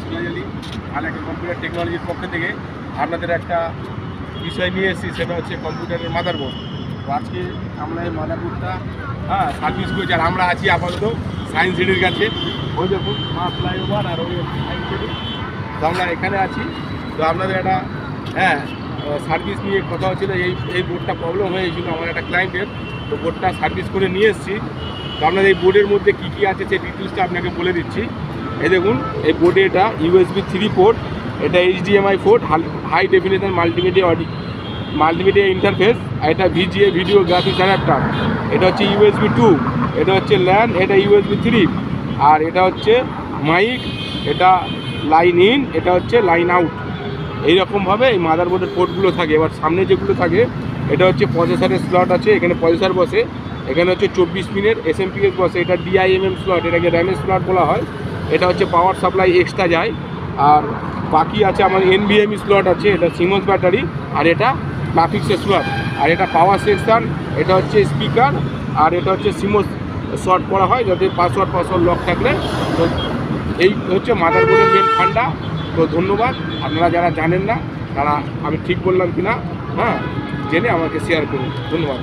Specially আলেখা computer টেকনোলজির পক্ষ থেকে আপনাদের একটা বিষয় নিয়ে এসেছি, সেটা হচ্ছে কম্পিউটারের মাদারবোর্ড। তো আজকে আমরা এই মাদারবোর্ডটা সার্ভিস করেছি, আর আমরা আছি আপাতত সায়েন্স সিটির কাছে। ওই দেখুন মা ফ্লাইওভার আর ওই সায়েন্স সিটি, তো আমরা এখানে আছি। তো আপনাদের একটা সার্ভিস নিয়ে কথা হচ্ছিলো, এই বোর্ডটা প্রবলেম হয়েছিল আমার একটা ক্লায়েন্টের, তো বোর্ডটা সার্ভিস করে নিয়ে এসেছি। তো আপনাদের এই বোর্ডের মধ্যে কী কী আছে সেই ডিটেলসটা আপনাকে বলে দিচ্ছি। এই দেখুন এই বোর্ডে এটা USB 3 পোর্ট, এটা HDMI port, high definition multimedia interface, আর এটা VGA ভিডিও গ্রাফিক্স অ্যাডাপ্টার। এটা হচ্ছে USB 2, এটা হচ্ছে ল্যান, এটা USB 3, আর এটা হচ্ছে মাইক, এটা লাইন ইন, এটা হচ্ছে লাইন আউট। এইরকমভাবে এই মাদারবোর্ডের পোর্টগুলো থাকে। এবার সামনে যেগুলো থাকে এটা হচ্ছে প্রসেসরের স্লট আছে, এখানে প্রসেসর বসে। এখানে হচ্ছে 24 পিনের SMPS বসে, এটা DIMM স্লট, এটাকে র্যামের স্লট বলা হয়। এটা হচ্ছে পাওয়ার সাপ্লাই এক্সট্রা যায়। আর বাকি আছে আমার NVMe স্লট আছে, এটা সিমন্স ব্যাটারি, আর এটা গ্রাফিক্সের স্লট, আর এটা পাওয়ার সেকশন, এটা হচ্ছে স্পিকার, আর এটা হচ্ছে সিমন্স শর্ট করা হয় যাতে পাসওয়ার্ড লক থাকলে। তো এই হচ্ছে মাদারবোর্ডের মেন ফান্ডা। তো ধন্যবাদ। আপনারা যারা জানেন না তারা আমি ঠিক বললাম কিনা জেনে আমাকে শেয়ার করুন। ধন্যবাদ।